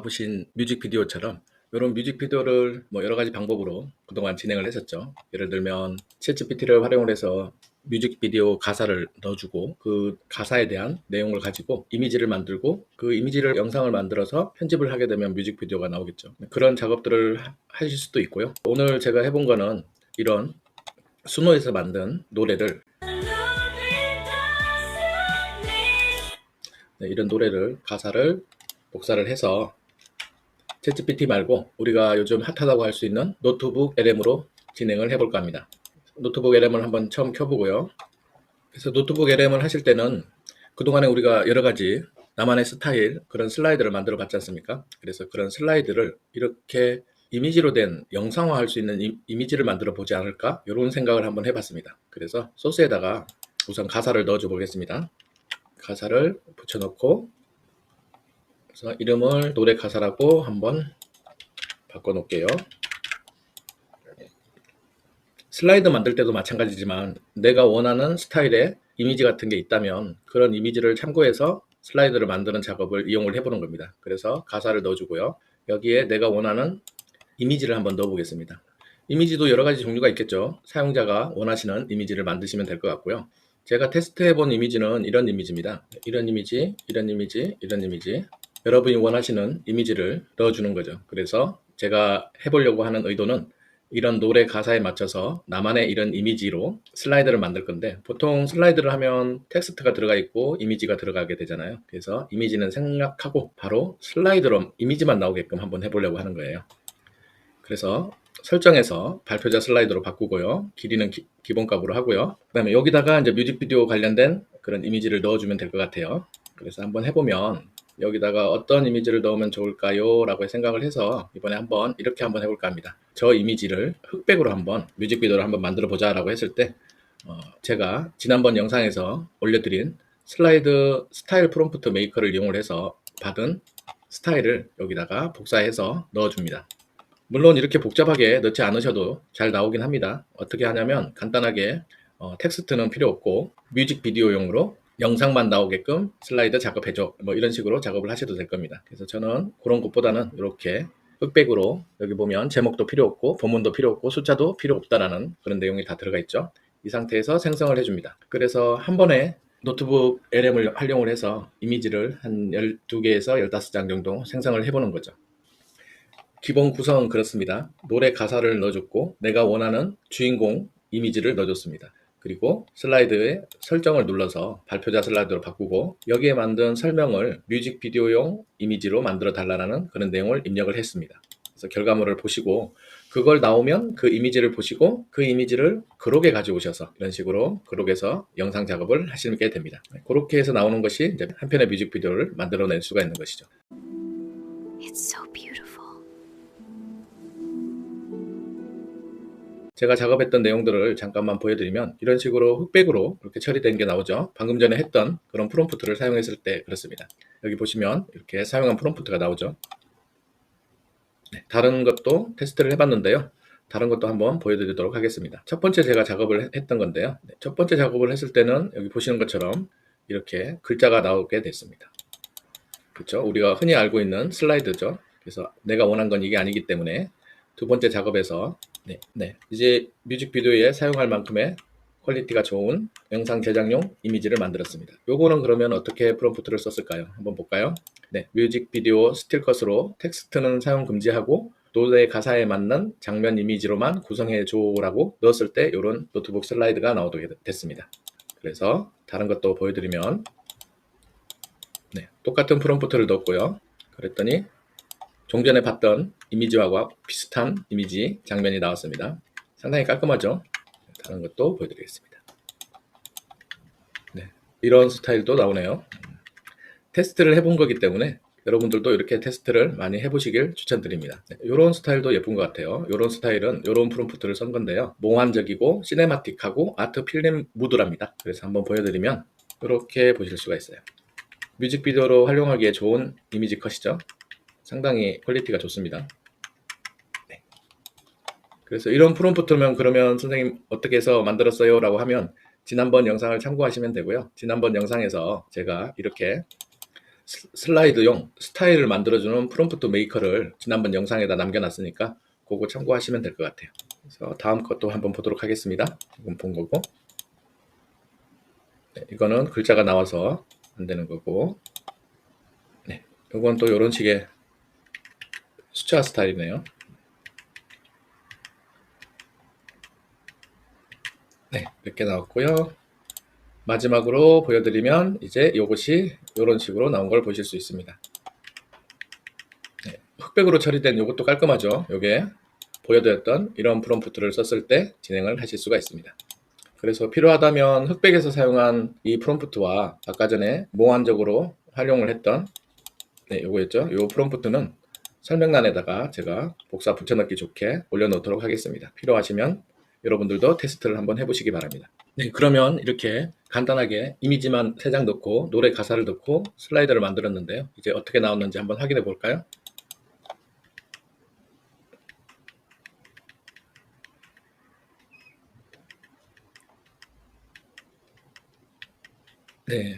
봐보신 뮤직비디오처럼 이런 뮤직비디오를 뭐 여러 가지 방법으로 그동안 진행을 했었죠. 예를 들면 챗GPT를 활용을 해서 뮤직비디오 가사를 넣어주고 그 가사에 대한 내용을 가지고 이미지를 만들고 그 이미지를 영상을 만들어서 편집을 하게 되면 뮤직비디오가 나오겠죠. 그런 작업들을 하실 수도 있고요. 오늘 제가 해본 거는 이런 수노에서 만든 노래를 이런 노래를 가사를 복사를 해서 챗GPT 말고 우리가 요즘 핫하다고 할 수 있는 노트북 LM으로 진행을 해볼까 합니다. 노트북 LM을 한번 처음 켜보고요. 그래서 노트북 LM을 하실 때는 그동안에 우리가 여러 가지 나만의 스타일, 그런 슬라이드를 만들어 봤지 않습니까? 그래서 그런 슬라이드를 이렇게 이미지로 된 영상화 할 수 있는 이미지를 만들어 보지 않을까? 이런 생각을 한번 해봤습니다. 그래서 소스에다가 우선 가사를 넣어줘 보겠습니다. 가사를 붙여놓고 그래서 이름을 노래 가사라고 한번 바꿔놓을게요. 슬라이드 만들 때도 마찬가지지만 내가 원하는 스타일의 이미지 같은 게 있다면 그런 이미지를 참고해서 슬라이드를 만드는 작업을 이용을 해보는 겁니다. 그래서 가사를 넣어주고요. 여기에 내가 원하는 이미지를 한번 넣어보겠습니다. 이미지도 여러 가지 종류가 있겠죠. 사용자가 원하시는 이미지를 만드시면 될 것 같고요. 제가 테스트해본 이미지는 이런 이미지입니다. 이런 이미지, 이런 이미지, 이런 이미지. 여러분이 원하시는 이미지를 넣어주는 거죠. 그래서 제가 해보려고 하는 의도는 이런 노래 가사에 맞춰서 나만의 이런 이미지로 슬라이드를 만들 건데 보통 슬라이드를 하면 텍스트가 들어가 있고 이미지가 들어가게 되잖아요. 그래서 이미지는 생략하고 바로 슬라이드로 이미지만 나오게끔 한번 해보려고 하는 거예요. 그래서 설정에서 발표자 슬라이드로 바꾸고요. 길이는 기본값으로 하고요. 그 다음에 여기다가 이제 뮤직비디오 관련된 그런 이미지를 넣어주면 될 것 같아요. 그래서 한번 해보면 여기다가 어떤 이미지를 넣으면 좋을까요? 라고 생각을 해서 이번에 한번 이렇게 한번 해볼까 합니다. 저 이미지를 흑백으로 한번 뮤직비디오를 한번 만들어 보자 라고 했을 때 제가 지난번 영상에서 올려드린 슬라이드 스타일 프롬프트 메이커를 이용을 해서 받은 스타일을 여기다가 복사해서 넣어줍니다. 물론 이렇게 복잡하게 넣지 않으셔도 잘 나오긴 합니다. 어떻게 하냐면 간단하게 텍스트는 필요 없고 뮤직비디오용으로 영상만 나오게끔 슬라이드 작업해줘 뭐 이런 식으로 작업을 하셔도 될 겁니다. 그래서 저는 그런 것보다는 이렇게 흑백으로 여기 보면 제목도 필요 없고 본문도 필요 없고 숫자도 필요 없다라는 그런 내용이 다 들어가 있죠. 이 상태에서 생성을 해줍니다. 그래서 한 번에 노트북 LM을 활용을 해서 이미지를 한 12개에서 15장 정도 생성을 해보는 거죠. 기본 구성은 그렇습니다. 노래 가사를 넣어줬고 내가 원하는 주인공 이미지를 넣어줬습니다. 그리고 슬라이드에 설정을 눌러서 발표자 슬라이드로 바꾸고 여기에 만든 설명을 뮤직비디오용 이미지로 만들어 달라는 그런 내용을 입력을 했습니다. 그래서 결과물을 보시고 그걸 나오면 그 이미지를 보시고 그 이미지를 그록에 가져오셔서 이런 식으로 그록에서 영상 작업을 하시게 됩니다. 그렇게 해서 나오는 것이 이제 한 편의 뮤직비디오를 만들어낼 수가 있는 것이죠. It's so beautiful. 제가 작업했던 내용들을 잠깐만 보여드리면 이런 식으로 흑백으로 이렇게 처리된 게 나오죠. 방금 전에 했던 그런 프롬프트를 사용했을 때 그렇습니다. 여기 보시면 이렇게 사용한 프롬프트가 나오죠. 네, 다른 것도 테스트를 해봤는데요. 다른 것도 한번 보여드리도록 하겠습니다. 첫 번째 제가 작업을 했던 건데요. 네, 첫 번째 작업을 했을 때는 여기 보시는 것처럼 이렇게 글자가 나오게 됐습니다. 그렇죠? 우리가 흔히 알고 있는 슬라이드죠. 그래서 내가 원한 건 이게 아니기 때문에 두 번째 작업에서 이제 뮤직비디오에 사용할 만큼의 퀄리티가 좋은 영상 제작용 이미지를 만들었습니다. 요거는 그러면 어떻게 프롬프트를 썼을까요? 한번 볼까요? 네, 뮤직비디오 스틸컷으로 텍스트는 사용 금지하고 노래 가사에 맞는 장면 이미지로만 구성해 줘라고 넣었을 때 이런 노트북 슬라이드가 나오게 됐습니다. 그래서 다른 것도 보여드리면 똑같은 프롬프트를 넣었고요. 그랬더니 종전에 봤던 이미지와 비슷한 이미지 장면이 나왔습니다. 상당히 깔끔하죠? 다른 것도 보여드리겠습니다. 네, 이런 스타일도 나오네요. 테스트를 해본 거기 때문에 여러분들도 이렇게 테스트를 많이 해보시길 추천드립니다. 이런 스타일도 예쁜 것 같아요. 이런 스타일은 이런 프롬프트를 쓴 건데요. 몽환적이고 시네마틱하고 아트 필름 무드랍니다. 그래서 한번 보여드리면 이렇게 보실 수가 있어요. 뮤직비디오로 활용하기에 좋은 이미지 컷이죠. 상당히 퀄리티가 좋습니다. 네. 그래서 이런 프롬프트면 그러면 선생님 어떻게 해서 만들었어요? 라고 하면 지난번 영상을 참고하시면 되고요. 지난번 영상에서 제가 이렇게 슬라이드용 스타일을 만들어주는 프롬프트 메이커를 지난번 영상에다 남겨놨으니까 그거 참고하시면 될 것 같아요. 그래서 다음 것도 한번 보도록 하겠습니다. 이건 본 거고, 네, 이거는 글자가 나와서 안 되는 거고, 네, 이건 또 이런 식의 숫자 스타일이네요. 네, 이렇게 나왔고요. 마지막으로 보여드리면 이제 이것이 이런 식으로 나온 걸 보실 수 있습니다. 네, 흑백으로 처리된 이것도 깔끔하죠. 이게 보여드렸던 이런 프롬프트를 썼을 때 진행을 하실 수가 있습니다. 그래서 필요하다면 흑백에서 사용한 이 프롬프트와 아까 전에 몽환적으로 활용을 했던 요거였죠. 요 프롬프트는 설명란에다가 제가 복사 붙여넣기 좋게 올려놓도록 하겠습니다. 필요하시면 여러분들도 테스트를 한번 해보시기 바랍니다. 네, 그러면 이렇게 간단하게 이미지만 3장 넣고 노래 가사를 넣고 슬라이드를 만들었는데요. 이제 어떻게 나왔는지 한번 확인해 볼까요? 네,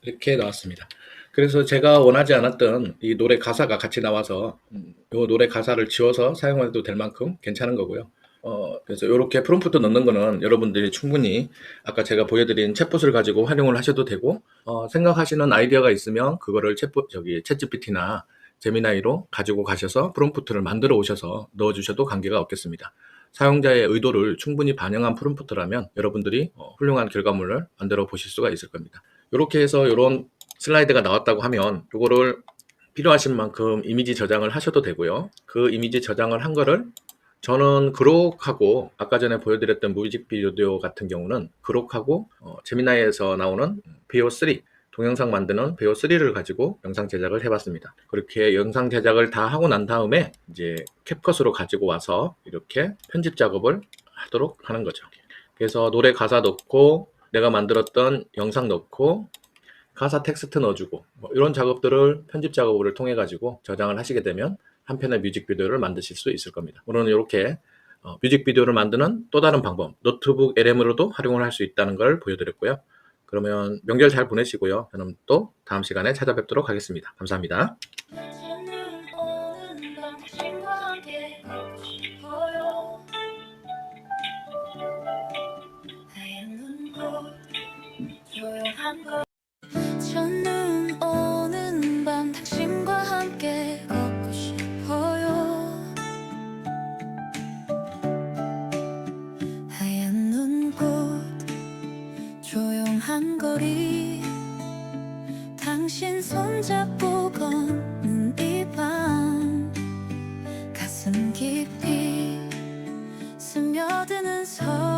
이렇게 나왔습니다. 그래서 제가 원하지 않았던 이 노래 가사가 같이 나와서 이 노래 가사를 지워서 사용해도 될 만큼 괜찮은 거고요. 그래서 이렇게 프롬프트 넣는 거는 여러분들이 충분히 아까 제가 보여드린 챗봇을 가지고 활용을 하셔도 되고, 생각하시는 아이디어가 있으면 그거를 챗GPT나 제미나이로 가지고 가셔서 프롬프트를 만들어 오셔서 넣어주셔도 관계가 없겠습니다. 사용자의 의도를 충분히 반영한 프롬프트라면 여러분들이 훌륭한 결과물을 만들어 보실 수가 있을 겁니다. 이렇게 해서 이런 슬라이드가 나왔다고 하면 이거를 필요하신 만큼 이미지 저장을 하셔도 되고요. 그 이미지 저장을 한 거를 저는 그록하고 아까 전에 보여드렸던 뮤직비디오 같은 경우는 그록하고 제미나이에서 나오는 VO3 동영상 만드는 VO3를 가지고 영상 제작을 해봤습니다. 그렇게 영상 제작을 다 하고 난 다음에 이제 캡컷으로 가지고 와서 이렇게 편집 작업을 하도록 하는 거죠. 그래서 노래 가사 넣고 내가 만들었던 영상 넣고 가사 텍스트 넣어주고 이런 작업들을 편집 작업을 통해 가지고 저장을 하시게 되면 한 편의 뮤직비디오를 만드실 수 있을 겁니다. 물론 이렇게 뮤직비디오를 만드는 또 다른 방법, 노트북 LM으로도 활용을 할 수 있다는 걸 보여드렸고요. 그러면 명절 잘 보내시고요. 저는 또 다음 시간에 찾아뵙도록 하겠습니다. 감사합니다. 첫눈 오는 밤 당신과 함께 걷고 싶어요. 하얀 눈꽃 조용한 거리 당신 손잡고 걷는 이 밤 가슴 깊이 스며드는 서